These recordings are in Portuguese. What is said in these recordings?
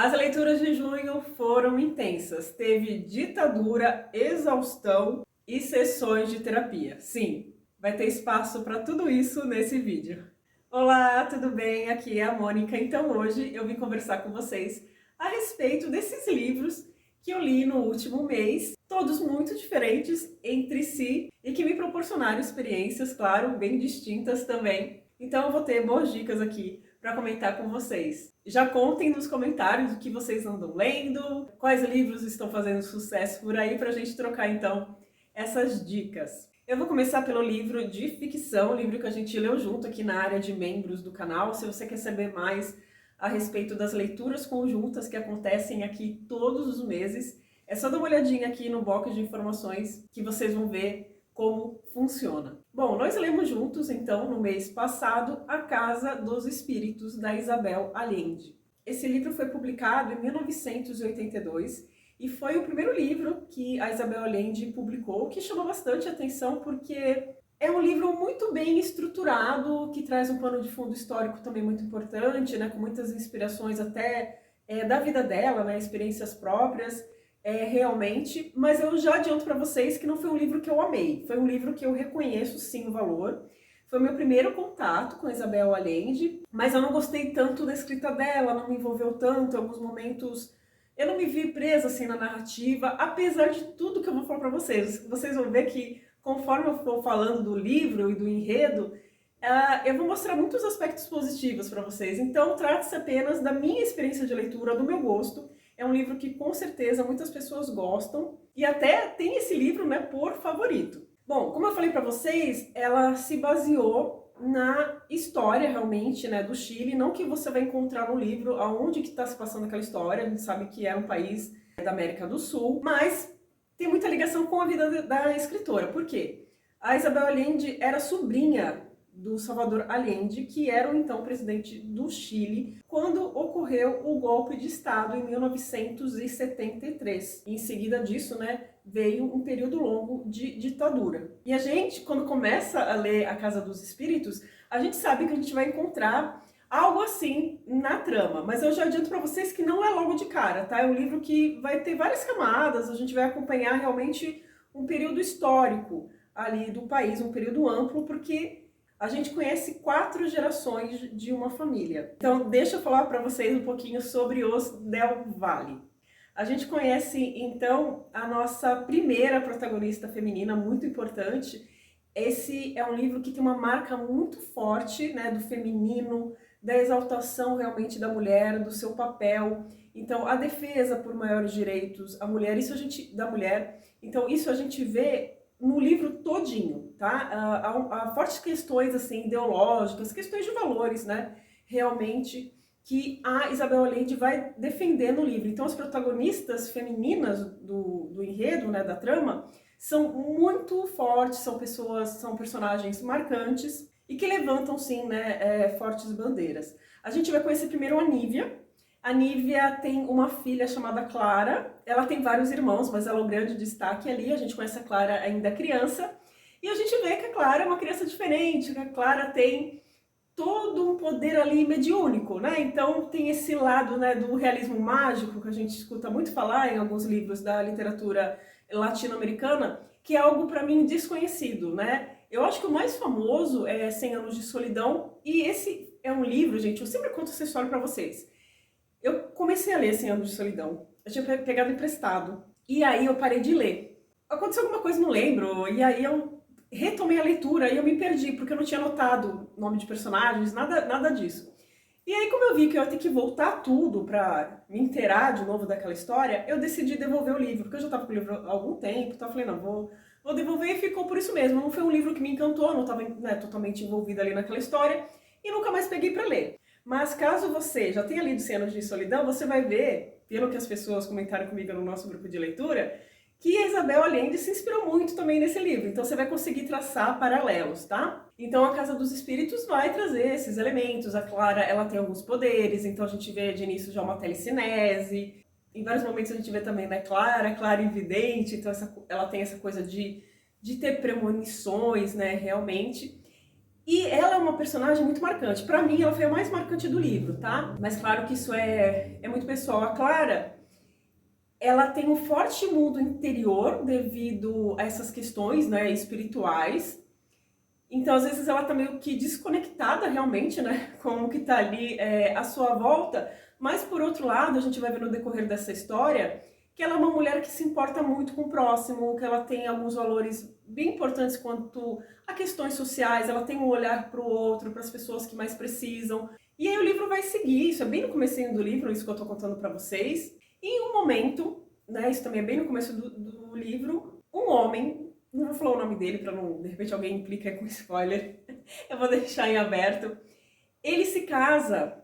As leituras de junho foram intensas. Teve ditadura, exaustão e sessões de terapia. Sim, vai ter espaço para tudo isso nesse vídeo. Olá, tudo bem? Aqui é a Mônica. Então hoje eu vim conversar com vocês a respeito desses livros que eu li no último mês, todos muito diferentes entre si e que me proporcionaram experiências, claro, bem distintas também. Então eu vou ter boas dicas aqui para comentar com vocês. Já contem nos comentários o que vocês andam lendo, quais livros estão fazendo sucesso por aí, para a gente trocar então essas dicas. Eu vou começar pelo livro de ficção, livro que a gente leu junto aqui na área de membros do canal. Se você quer saber mais a respeito das leituras conjuntas que acontecem aqui todos os meses, é só dar uma olhadinha aqui no box de informações que vocês vão ver como funciona. Bom, nós lemos juntos, então, no mês passado, A Casa dos Espíritos, da Isabel Allende. Esse livro foi publicado em 1982 e foi o primeiro livro que a Isabel Allende publicou, que chamou bastante atenção porque é um livro muito bem estruturado, que traz um pano de fundo histórico também muito importante, né, com muitas inspirações até da vida dela, né, experiências próprias. Realmente, mas eu já adianto para vocês que não foi um livro que eu amei, foi um livro que eu reconheço sim o valor. Foi o meu primeiro contato com Isabel Allende, mas eu não gostei tanto da escrita dela, não me envolveu tanto, em alguns momentos eu não me vi presa assim na narrativa, apesar de tudo que eu vou falar para vocês. Vocês vão ver que conforme eu for falando do livro e do enredo, eu vou mostrar muitos aspectos positivos para vocês. Então trata-se apenas da minha experiência de leitura, do meu gosto. É um livro que com certeza muitas pessoas gostam e até tem esse livro, né, por favorito. Bom, como eu falei para vocês, ela se baseou na história realmente, né, do Chile, não que você vai encontrar no livro aonde que está se passando aquela história. A gente sabe que é um país da América do Sul, mas tem muita ligação com a vida da escritora. Por quê? A Isabel Allende era sobrinha do Salvador Allende, que era o então presidente do Chile, quando ocorreu o golpe de Estado em 1973. E em seguida disso, né, veio um período longo de ditadura. E a gente, quando começa a ler A Casa dos Espíritos, a gente sabe que a gente vai encontrar algo assim na trama, mas eu já adianto para vocês que não é logo de cara, tá? É um livro que vai ter várias camadas, a gente vai acompanhar realmente um período histórico ali do país, um período amplo, porque a gente conhece 4 gerações de uma família. Então, deixa eu falar para vocês um pouquinho sobre os Del Valle. A gente conhece, então, a nossa primeira protagonista feminina, muito importante. Esse é um livro que tem uma marca muito forte, né, do feminino, da exaltação realmente da mulher, do seu papel. Então, a defesa por maiores direitos, a mulher, da mulher. Então, isso a gente vê no livro todinho, tá? Há fortes questões assim ideológicas, questões de valores, né? Realmente que a Isabel Allende vai defender no livro. Então as protagonistas femininas do enredo, né, da trama, são muito fortes, são personagens marcantes e que levantam sim, né, fortes bandeiras. A gente vai conhecer primeiro a Nívia. A Nívia tem uma filha chamada Clara, ela tem vários irmãos, mas ela é o grande destaque ali. A gente conhece a Clara ainda criança, e a gente vê que a Clara é uma criança diferente, que a Clara tem todo um poder ali mediúnico, né? Então tem esse lado, né, do realismo mágico, que a gente escuta muito falar em alguns livros da literatura latino-americana, que é algo para mim desconhecido, né? Eu acho que o mais famoso é 100 Anos de Solidão, e esse é um livro, gente, eu sempre conto essa história para vocês. Eu comecei a ler 100 Anos de Solidão, eu tinha pegado emprestado, e aí eu parei de ler. Aconteceu alguma coisa, não lembro, e aí eu retomei a leitura e eu me perdi, porque eu não tinha anotado nome de personagens, nada disso. E aí, como eu vi que eu ia ter que voltar tudo pra me inteirar de novo daquela história, eu decidi devolver o livro, porque eu já estava com o livro há algum tempo, então eu falei, não, vou devolver, e ficou por isso mesmo. Não foi um livro que me encantou, não estava, né, totalmente envolvida ali naquela história, e nunca mais peguei para ler. Mas caso você já tenha lido 100 Anos de Solidão, você vai ver, pelo que as pessoas comentaram comigo no nosso grupo de leitura, que a Isabel Allende se inspirou muito também nesse livro. Então você vai conseguir traçar paralelos, tá? Então a Casa dos Espíritos vai trazer esses elementos. A Clara, ela tem alguns poderes, então a gente vê de início já uma telecinese. Em vários momentos a gente vê também, né, Clara evidente, então ela tem essa coisa de ter premonições, né, realmente. E ela é uma personagem muito marcante. Para mim, ela foi a mais marcante do livro, tá? Mas claro que isso é muito pessoal. A Clara, ela tem um forte mundo interior devido a essas questões, né, espirituais. Então, às vezes, ela tá meio que desconectada realmente, né, com o que tá ali à sua volta. Mas, por outro lado, a gente vai ver no decorrer dessa história que ela é uma mulher que se importa muito com o próximo, que ela tem alguns valores bem importantes quanto a questões sociais, ela tem um olhar para o outro, para as pessoas que mais precisam. E aí o livro vai seguir, isso é bem no comecinho do livro, isso que eu tô contando para vocês. E em um momento, né, isso também é bem no começo do livro, um homem, não vou falar o nome dele para não, de repente alguém implica com spoiler, eu vou deixar em aberto. Ele se casa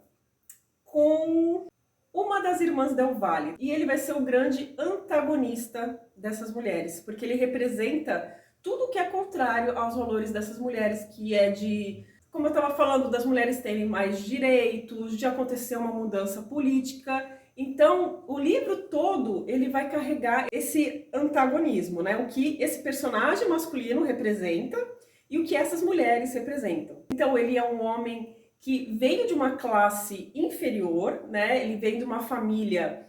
com uma das irmãs Del Valle e ele vai ser o grande antagonista dessas mulheres, porque ele representa tudo que é contrário aos valores dessas mulheres, que é de, como eu estava falando, das mulheres terem mais direitos, de acontecer uma mudança política. Então, o livro todo, ele vai carregar esse antagonismo, né? O que esse personagem masculino representa e o que essas mulheres representam. Então, ele é um homem que veio de uma classe inferior, né? Ele vem de uma família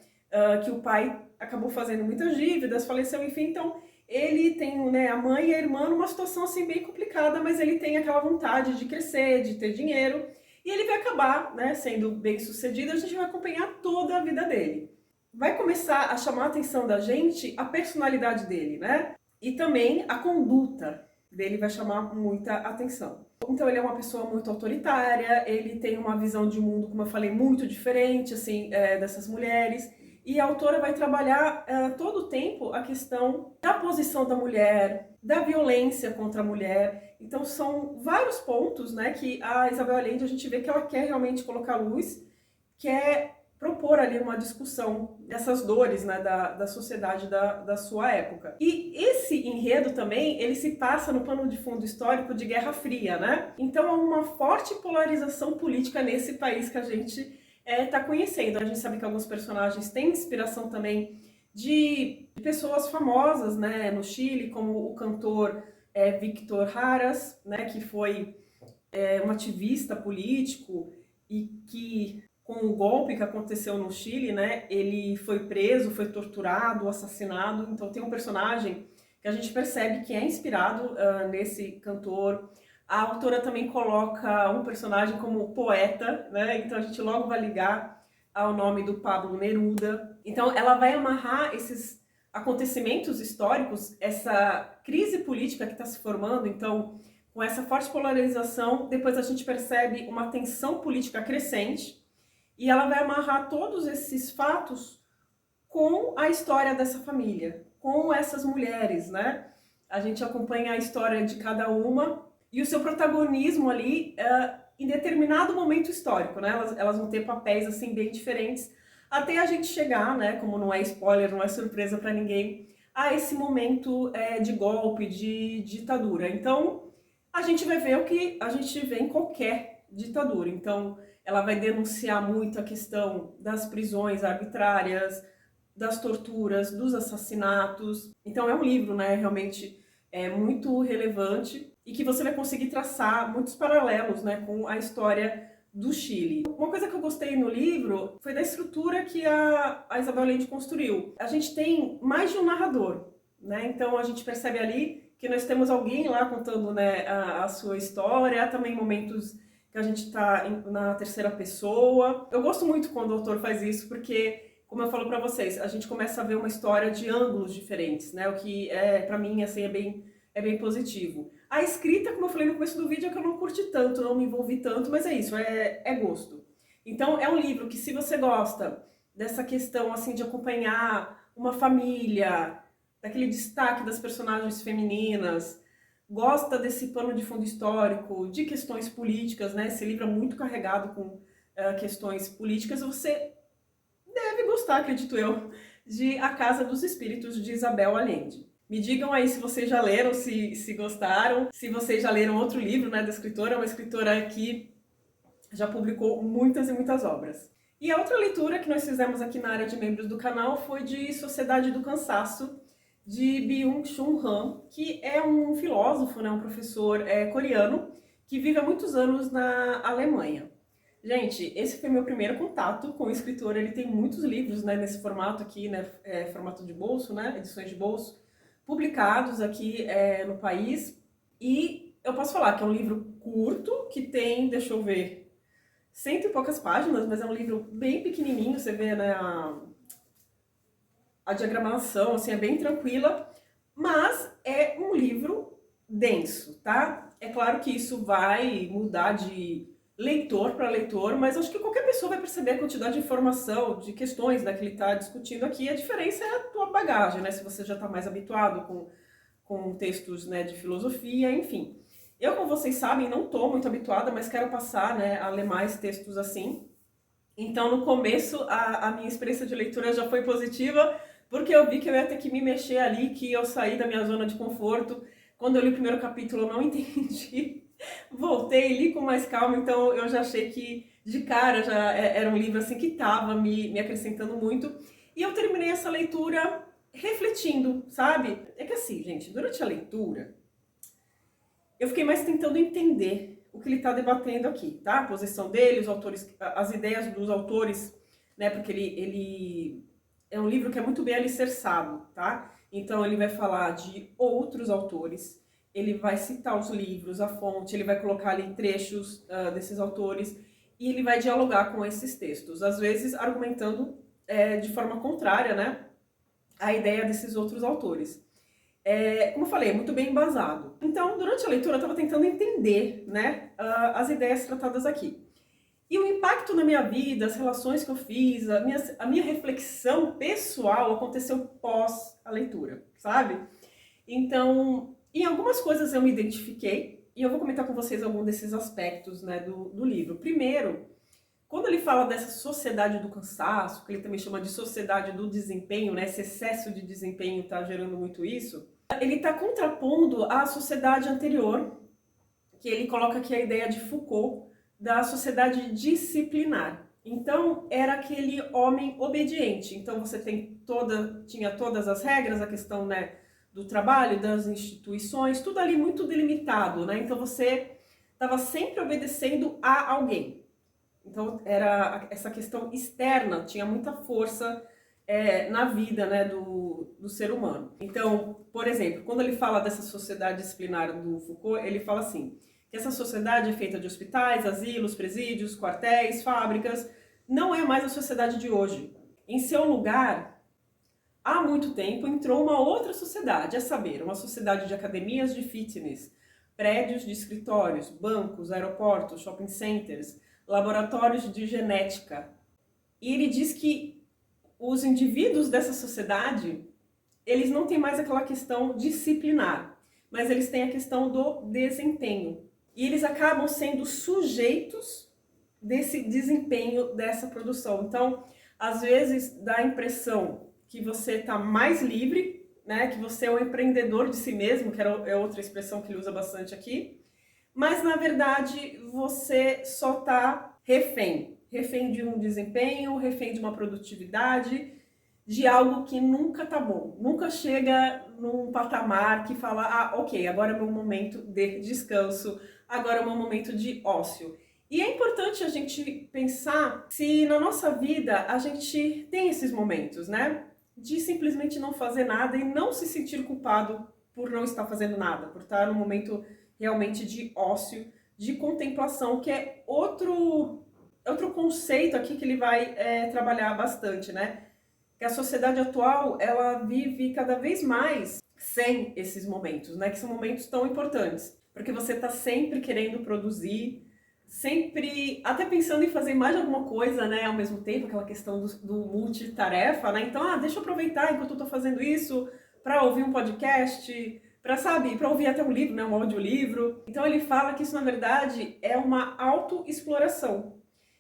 que o pai acabou fazendo muitas dívidas, faleceu, enfim, então ele tem, né, a mãe e a irmã numa situação assim bem complicada, mas ele tem aquela vontade de crescer, de ter dinheiro, e ele vai acabar, né, sendo bem sucedido. A gente vai acompanhar toda a vida dele. Vai começar a chamar a atenção da gente a personalidade dele, né? E também a conduta dele vai chamar muita atenção. Então ele é uma pessoa muito autoritária, ele tem uma visão de mundo, como eu falei, muito diferente assim dessas mulheres. E a autora vai trabalhar todo o tempo a questão da posição da mulher, da violência contra a mulher. Então são vários pontos, né, que a Isabel Allende, a gente vê que ela quer realmente colocar luz, quer propor ali uma discussão dessas dores, né, da sociedade da sua época. E esse enredo também, ele se passa no pano de fundo histórico de Guerra Fria, né? Então há uma forte polarização política nesse país que a gente está conhecendo. A gente sabe que alguns personagens têm inspiração também de pessoas famosas, né, no Chile, como o cantor Víctor Jara, né, que foi um ativista político e que, com o golpe que aconteceu no Chile, né, ele foi preso, foi torturado, assassinado. Então tem um personagem que a gente percebe que é inspirado nesse cantor. A autora também coloca um personagem como poeta, né? Então a gente logo vai ligar ao nome do Pablo Neruda. Então ela vai amarrar esses acontecimentos históricos, essa crise política que está se formando. Então, com essa forte polarização, depois a gente percebe uma tensão política crescente e ela vai amarrar todos esses fatos com a história dessa família, com essas mulheres, né? A gente acompanha a história de cada uma e o seu protagonismo ali em determinado momento histórico, né? Elas vão ter papéis assim bem diferentes até a gente chegar, né? Como não é spoiler, não é surpresa para ninguém, a esse momento de golpe, de ditadura. Então a gente vai ver o que a gente vê em qualquer ditadura. Então ela vai denunciar muito a questão das prisões arbitrárias, das torturas, dos assassinatos. Então é um livro, né, realmente muito relevante e que você vai conseguir traçar muitos paralelos, né, com a história do Chile. Uma coisa que eu gostei no livro foi da estrutura que a Isabel Allende construiu. A gente tem mais de um narrador, né? Então a gente percebe ali que nós temos alguém lá contando, né, a sua história. Há também momentos que a gente está na terceira pessoa. Eu gosto muito quando o autor faz isso, porque, como eu falo para vocês, a gente começa a ver uma história de ângulos diferentes, né? O que para mim assim é bem positivo. A escrita, como eu falei no começo do vídeo, é que eu não curti tanto, não me envolvi tanto, mas é isso, é gosto. Então é um livro que, se você gosta dessa questão assim de acompanhar uma família, daquele destaque das personagens femininas, gosta desse pano de fundo histórico, de questões políticas, né? Esse livro é muito carregado com questões políticas, você deve gostar, acredito eu, de A Casa dos Espíritos, de Isabel Allende. Me digam aí se vocês já leram, se gostaram, se vocês já leram outro livro, né, da escritora, uma escritora que já publicou muitas e muitas obras. E a outra leitura que nós fizemos aqui na área de membros do canal foi de Sociedade do Cansaço, de Byung-Chul Han, que é um filósofo, né, um professor coreano, que vive há muitos anos na Alemanha. Gente, esse foi meu primeiro contato com o escritor. Ele tem muitos livros, né, nesse formato aqui, né, formato de bolso, né, edições de bolso, publicados aqui no país. E eu posso falar que é um livro curto, que tem, deixa eu ver, cento e poucas páginas, mas é um livro bem pequenininho, você vê, né, a diagramação, assim, é bem tranquila, mas é um livro denso, tá? É claro que isso vai mudar de leitor para leitor, mas acho que qualquer pessoa vai perceber a quantidade de informação, de questões, né, que ele está discutindo aqui. A diferença é a tua bagagem, né? Se você já está mais habituado com textos, né, de filosofia, enfim. Eu, como vocês sabem, não estou muito habituada, mas quero passar, né, a ler mais textos assim. Então, no começo, a minha experiência de leitura já foi positiva, porque eu vi que eu ia ter que me mexer ali, que eu saí da minha zona de conforto. Quando eu li o primeiro capítulo, eu não entendi. Voltei, li com mais calma, então eu já achei que, de cara, já era um livro assim que estava me acrescentando muito. E eu terminei essa leitura refletindo, sabe? É que assim, gente, durante a leitura, eu fiquei mais tentando entender o que ele está debatendo aqui, tá? A posição dele, os autores, as ideias dos autores, né? Porque ele é um livro que é muito bem alicerçado, tá? Então ele vai falar de outros autores, ele vai citar os livros, a fonte, ele vai colocar ali trechos desses autores e ele vai dialogar com esses textos, às vezes argumentando de forma contrária, né? A ideia desses outros autores. Como eu falei, é muito bem embasado. Então, durante a leitura, eu estava tentando entender, né, as ideias tratadas aqui. E o impacto na minha vida, as relações que eu fiz, a minha reflexão pessoal aconteceu pós a leitura, sabe? Então, em algumas coisas eu me identifiquei, e eu vou comentar com vocês algum desses aspectos, né, do livro. Primeiro, quando ele fala dessa sociedade do cansaço, que ele também chama de sociedade do desempenho, né, esse excesso de desempenho está gerando muito isso, ele está contrapondo à sociedade anterior, que ele coloca aqui a ideia de Foucault, da sociedade disciplinar. Então, era aquele homem obediente. Então, você tinha todas as regras, a questão, né, do trabalho, das instituições, tudo ali muito delimitado, né? Então, você estava sempre obedecendo a alguém. Então, era essa questão externa, tinha muita força na vida, né, do ser humano. Então, por exemplo, quando ele fala dessa sociedade disciplinar do Foucault, ele fala assim, que essa sociedade é feita de hospitais, asilos, presídios, quartéis, fábricas, não é mais a sociedade de hoje. Em seu lugar, há muito tempo entrou uma outra sociedade, a saber, uma sociedade de academias de fitness, prédios de escritórios, bancos, aeroportos, shopping centers, laboratórios de genética. E ele diz que os indivíduos dessa sociedade, eles não têm mais aquela questão disciplinar, mas eles têm a questão do desempenho. E eles acabam sendo sujeitos desse desempenho, dessa produção. Então, às vezes, dá a impressão que você está mais livre, né? Que você é um empreendedor de si mesmo, que é outra expressão que ele usa bastante aqui, mas, na verdade, você só está refém de um desempenho, refém de uma produtividade, de algo que nunca tá bom, nunca chega num patamar que fala, ah, ok, agora é o meu momento de descanso, agora é o meu momento de ócio. E é importante a gente pensar se na nossa vida a gente tem esses momentos, né? De simplesmente não fazer nada e não se sentir culpado por não estar fazendo nada, por estar num momento realmente de ócio, de contemplação, que é outro conceito aqui que ele vai trabalhar bastante, né? Que a sociedade atual, ela vive cada vez mais sem esses momentos, né? Que são momentos tão importantes. Porque você está sempre querendo produzir, sempre até pensando em fazer mais alguma coisa, né? Ao mesmo tempo, aquela questão do multitarefa, né? Então, deixa eu aproveitar enquanto eu estou fazendo isso para ouvir um podcast, para ouvir até um livro, né? Um audiolivro. Então, ele fala que isso, na verdade, é uma autoexploração.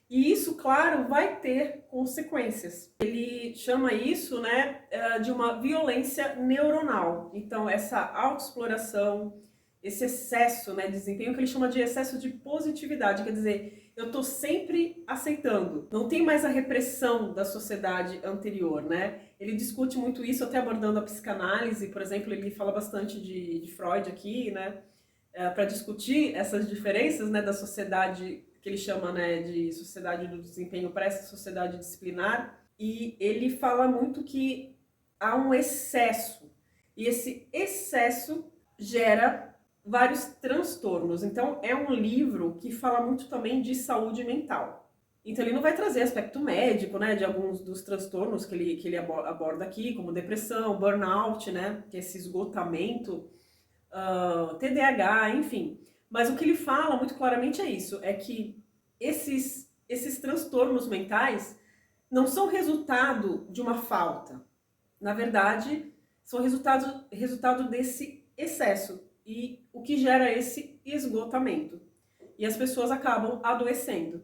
E isso, claro, vai ter consequências. Ele chama isso, né, de uma violência neuronal. Então, essa autoexploração, esse excesso, né, de desempenho, que ele chama de excesso de positividade, quer dizer, eu estou sempre aceitando. Não tem mais a repressão da sociedade anterior, né? Ele discute muito isso, até abordando a psicanálise, por exemplo, ele fala bastante de Freud aqui, né? para discutir essas diferenças, né, da sociedade que ele chama, né, de sociedade do desempenho para essa sociedade disciplinar, e ele fala muito que há um excesso, e esse excesso gera vários transtornos. Então é um livro que fala muito também de saúde mental. Então ele não vai trazer aspecto médico, né, de alguns dos transtornos que ele aborda aqui, como depressão, burnout, né, que é esse esgotamento, TDAH, enfim. Mas o que ele fala muito claramente é isso, é que esses transtornos mentais não são resultado de uma falta. Na verdade, são resultado desse excesso e o que gera esse esgotamento. E as pessoas acabam adoecendo.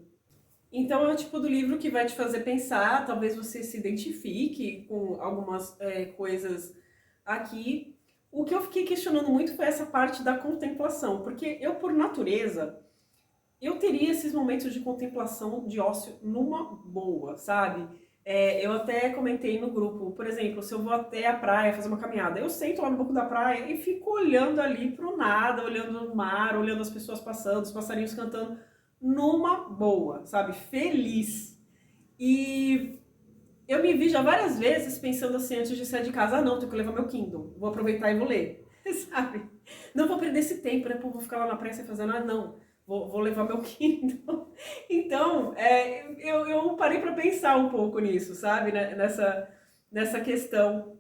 Então é o tipo do livro que vai te fazer pensar, talvez você se identifique com algumas coisas aqui. O que eu fiquei questionando muito foi essa parte da contemplação, porque eu, por natureza, eu teria esses momentos de contemplação, de ócio, numa boa, sabe? Eu até comentei no grupo, por exemplo, se eu vou até a praia fazer uma caminhada, eu sento lá no banco da praia e fico olhando ali pro nada, olhando o mar, olhando as pessoas passando, os passarinhos cantando, numa boa, sabe? Feliz. E eu me vi já várias vezes pensando assim, antes de sair de casa, não, tenho que levar meu Kindle, vou aproveitar e vou ler, sabe? Não vou perder esse tempo, né? Pô, vou ficar lá na praia sem fazer nada, não. Vou levar meu Kindle. Então, eu parei para pensar um pouco nisso, sabe? Nessa questão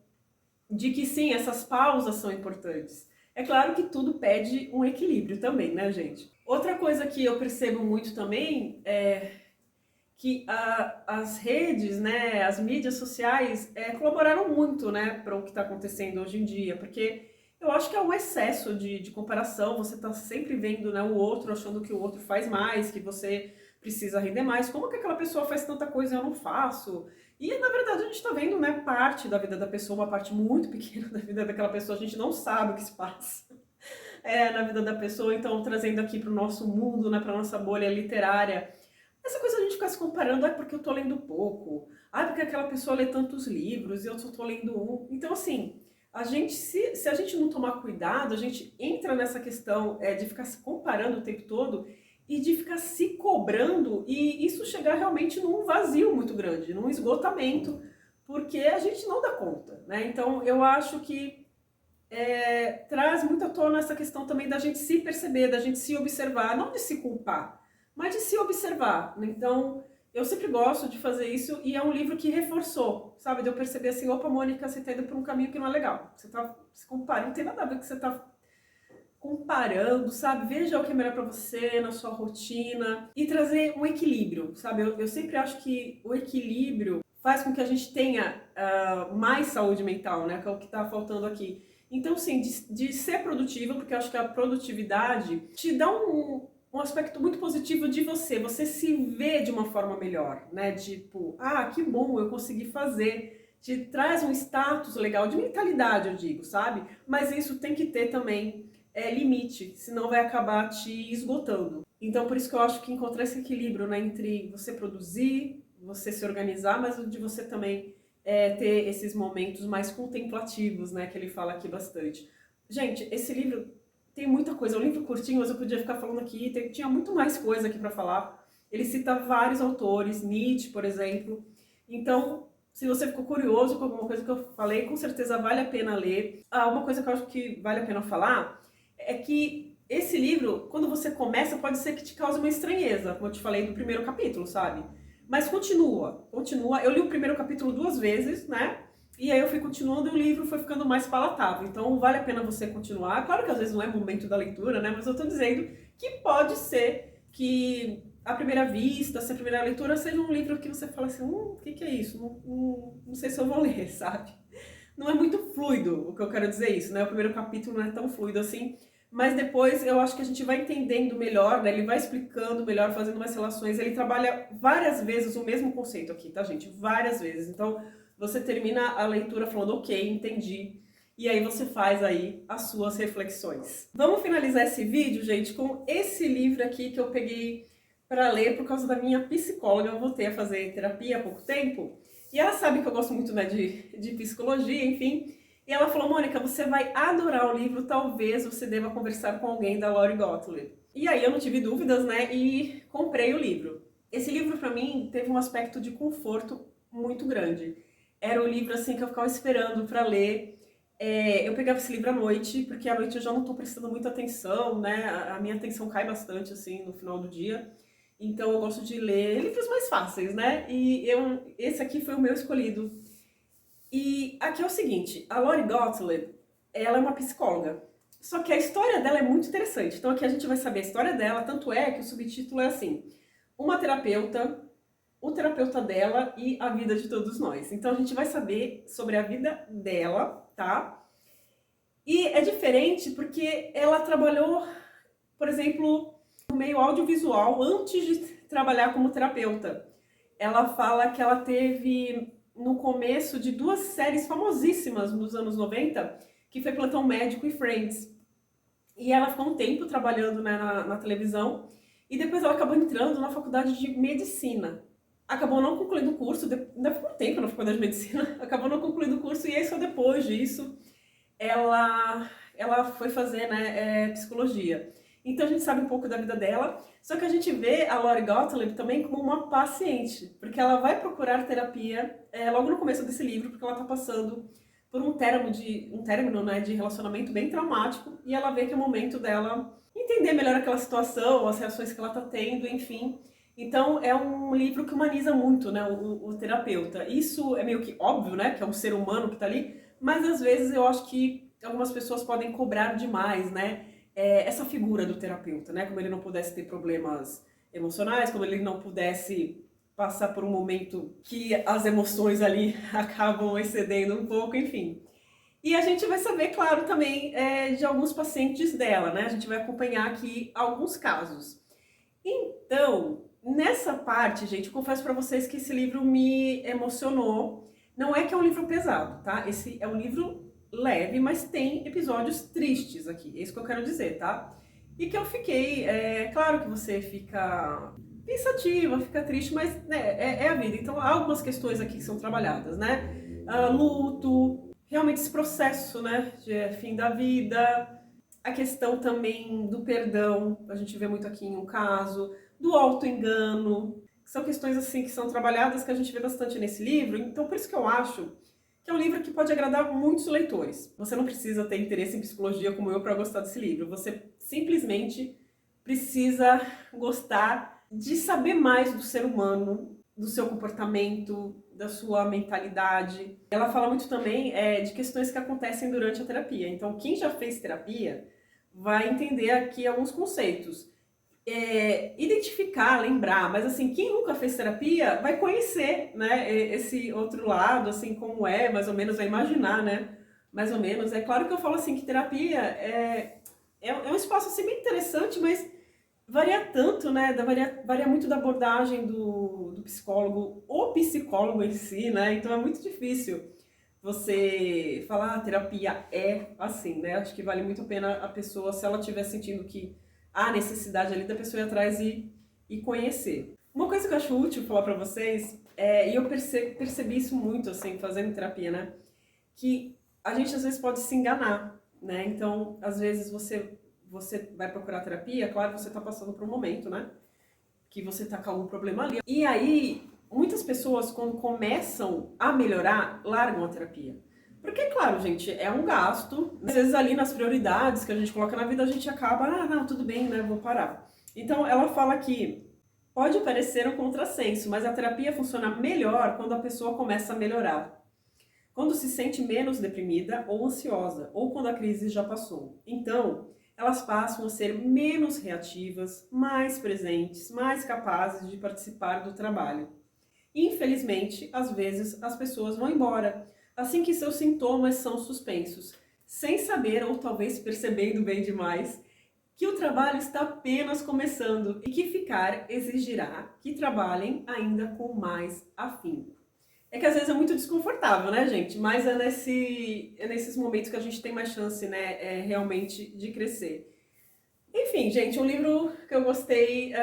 de que sim, essas pausas são importantes. É claro que tudo pede um equilíbrio também, né, gente? Outra coisa que eu percebo muito também é que as redes, né, as mídias sociais colaboraram muito, né, para o que está acontecendo hoje em dia, porque eu acho que é um excesso de comparação, você está sempre vendo, né, o outro, achando que o outro faz mais, que você precisa render mais, como que aquela pessoa faz tanta coisa e eu não faço? E na verdade a gente está vendo, né, parte da vida da pessoa, uma parte muito pequena da vida daquela pessoa, a gente não sabe o que se passa na vida da pessoa, então trazendo aqui para o nosso mundo, né, para nossa bolha literária, essa coisa de a gente ficar se comparando, porque eu tô lendo pouco, porque aquela pessoa lê tantos livros e eu só tô lendo um. Então, assim, se a gente não tomar cuidado, a gente entra nessa questão de ficar se comparando o tempo todo e de ficar se cobrando e isso chegar realmente num vazio muito grande, num esgotamento, porque a gente não dá conta, né? Então, eu acho que traz muito à tona essa questão também da gente se perceber, da gente se observar, não de se culpar, mas de se observar. Então, eu sempre gosto de fazer isso e é um livro que reforçou, sabe? De eu perceber assim, opa, Mônica, você tá indo por um caminho que não é legal. Você tá se comparando, não tem nada a ver com o que você tá comparando, sabe? Veja o que é melhor para você, na sua rotina e trazer um equilíbrio, sabe? Eu sempre acho que o equilíbrio faz com que a gente tenha mais saúde mental, né? Que é o que tá faltando aqui. Então, sim, de ser produtiva, porque eu acho que a produtividade te dá um aspecto muito positivo de você se vê de uma forma melhor, né? Tipo, que bom, eu consegui fazer. Te traz um status legal, de mentalidade, eu digo, sabe? Mas isso tem que ter também limite, senão vai acabar te esgotando. Então, por isso que eu acho que encontrar esse equilíbrio, né, entre você produzir, você se organizar, mas de você também ter esses momentos mais contemplativos, né, que ele fala aqui bastante. Gente, esse livro tem muita coisa, é um livro curtinho, mas eu podia ficar falando aqui, tinha muito mais coisa aqui para falar. Ele cita vários autores, Nietzsche, por exemplo. Então, se você ficou curioso com alguma coisa que eu falei, com certeza vale a pena ler. Uma coisa que eu acho que vale a pena falar é que esse livro, quando você começa, pode ser que te cause uma estranheza, como eu te falei do primeiro capítulo, sabe? Mas continua. Eu li o primeiro capítulo 2 vezes, né? E aí eu fui continuando e o livro foi ficando mais palatável. Então vale a pena você continuar. Claro que às vezes não é momento da leitura, né? Mas eu tô dizendo que pode ser que à primeira vista, se a primeira leitura seja um livro que você fala assim, o que é isso? Não sei se eu vou ler, sabe? Não é muito fluido o que eu quero dizer isso, né? O primeiro capítulo não é tão fluido assim, mas depois eu acho que a gente vai entendendo melhor, né? Ele vai explicando melhor, fazendo mais relações. Ele trabalha várias vezes o mesmo conceito aqui, tá, gente? Várias vezes. Então, você termina a leitura falando, ok, entendi. E aí você faz aí as suas reflexões. Vamos finalizar esse vídeo, gente, com esse livro aqui que eu peguei para ler por causa da minha psicóloga. Eu voltei a fazer terapia há pouco tempo. E ela sabe que eu gosto muito, né, de psicologia, enfim. E ela falou, Mônica, você vai adorar o livro, talvez você deva conversar com alguém da Lori Gottlieb. E aí eu não tive dúvidas, né, e comprei o livro. Esse livro, pra mim, teve um aspecto de conforto muito grande. Era o livro, assim, que eu ficava esperando pra ler. Eu pegava esse livro à noite, porque à noite eu já não tô prestando muita atenção, né, a minha atenção cai bastante, assim, no final do dia. Então eu gosto de ler livros mais fáceis, né, esse aqui foi o meu escolhido. E aqui é o seguinte, a Lori Gottlieb, ela é uma psicóloga. Só que a história dela é muito interessante. Então aqui a gente vai saber a história dela, tanto é que o subtítulo é assim: uma terapeuta, o terapeuta dela e a vida de todos nós. Então a gente vai saber sobre a vida dela, tá? E é diferente porque ela trabalhou, por exemplo, no meio audiovisual antes de trabalhar como terapeuta. Ela fala que ela teve no começo de duas séries famosíssimas nos anos 90, que foi Plantão Médico e Friends. E ela ficou um tempo trabalhando, né, na televisão, e depois ela acabou entrando na faculdade de medicina. Acabou não concluindo o curso, ainda ficou um tempo na faculdade de medicina, acabou não concluindo o curso, e aí só depois disso ela foi fazer, né, psicologia. Então a gente sabe um pouco da vida dela, só que a gente vê a Lori Gottlieb também como uma paciente, porque ela vai procurar terapia logo no começo desse livro, porque ela está passando por um término, né, de relacionamento bem traumático, e ela vê que é o momento dela entender melhor aquela situação, as reações que ela está tendo, enfim. Então é um livro que humaniza muito, né, o terapeuta. Isso é meio que óbvio, né, que é um ser humano que está ali, mas às vezes eu acho que algumas pessoas podem cobrar demais, né? Essa figura do terapeuta, né? Como ele não pudesse ter problemas emocionais, como ele não pudesse passar por um momento que as emoções ali acabam excedendo um pouco, enfim. E a gente vai saber, claro, também de alguns pacientes dela, né? A gente vai acompanhar aqui alguns casos. Então, nessa parte, gente, eu confesso para vocês que esse livro me emocionou. Não é que é um livro pesado, tá? Esse é um livro leve, mas tem episódios tristes aqui. É isso que eu quero dizer, tá? E que eu fiquei. Claro que você fica pensativa, fica triste, mas né, é a vida. Então, há algumas questões aqui que são trabalhadas, né? Luto, realmente esse processo, né, de fim da vida. A questão também do perdão, a gente vê muito aqui em um caso, do auto-engano, são questões assim que são trabalhadas que a gente vê bastante nesse livro, então por isso que eu acho que é um livro que pode agradar muitos leitores. Você não precisa ter interesse em psicologia como eu para gostar desse livro, você simplesmente precisa gostar de saber mais do ser humano, do seu comportamento, da sua mentalidade. Ela fala muito também de questões que acontecem durante a terapia. Então, quem já fez terapia vai entender aqui alguns conceitos. Identificar, lembrar, mas assim, quem nunca fez terapia vai conhecer, né, esse outro lado, assim, como é, mais ou menos, vai imaginar, né, mais ou menos. É claro que eu falo assim, que terapia é um espaço, assim, bem interessante, mas varia tanto, né, varia muito da abordagem do psicólogo, o psicólogo em si, né, então é muito difícil você falar, terapia é assim, né? Acho que vale muito a pena a pessoa, se ela estiver sentindo que há necessidade ali da pessoa ir atrás e conhecer. Uma coisa que eu acho útil falar pra vocês, e eu percebi isso muito, assim, fazendo terapia, né? Que a gente às vezes pode se enganar, né? Então, às vezes você vai procurar terapia, claro, você tá passando por um momento, né? Que você tá com algum problema ali. E aí, muitas pessoas, quando começam a melhorar, largam a terapia. Porque, claro, gente, é um gasto. Às vezes, ali nas prioridades que a gente coloca na vida, a gente acaba, não, tudo bem, né, vou parar. Então, ela fala que pode parecer um contrassenso, mas a terapia funciona melhor quando a pessoa começa a melhorar. Quando se sente menos deprimida ou ansiosa, ou quando a crise já passou. Então, elas passam a ser menos reativas, mais presentes, mais capazes de participar do trabalho. Infelizmente, às vezes as pessoas vão embora, assim que seus sintomas são suspensos, sem saber ou talvez percebendo bem demais que o trabalho está apenas começando e que ficar exigirá que trabalhem ainda com mais afinco. É que às vezes é muito desconfortável, né, gente? Mas é nesses momentos que a gente tem mais chance, né, realmente de crescer. Enfim, gente, um livro que eu gostei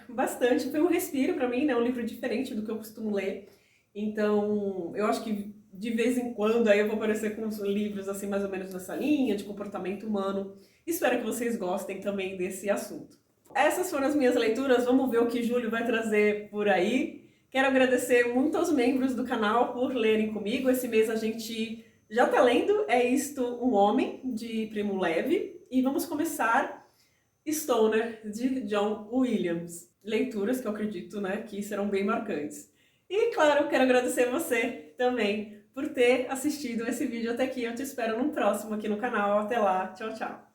bastante, foi um respiro pra mim, né? Um livro diferente do que eu costumo ler. Então, eu acho que de vez em quando aí eu vou aparecer com uns livros assim mais ou menos nessa linha de comportamento humano. Espero que vocês gostem também desse assunto. Essas foram as minhas leituras, vamos ver o que Júlio vai trazer por aí. Quero agradecer muito aos membros do canal por lerem comigo. Esse mês a gente já tá lendo É Isto um Homem, de Primo Levi. E vamos começar Stoner, de John Williams. Leituras que eu acredito, né, que serão bem marcantes. E, claro, quero agradecer você também por ter assistido esse vídeo até aqui. Eu te espero num próximo aqui no canal. Até lá. Tchau, tchau.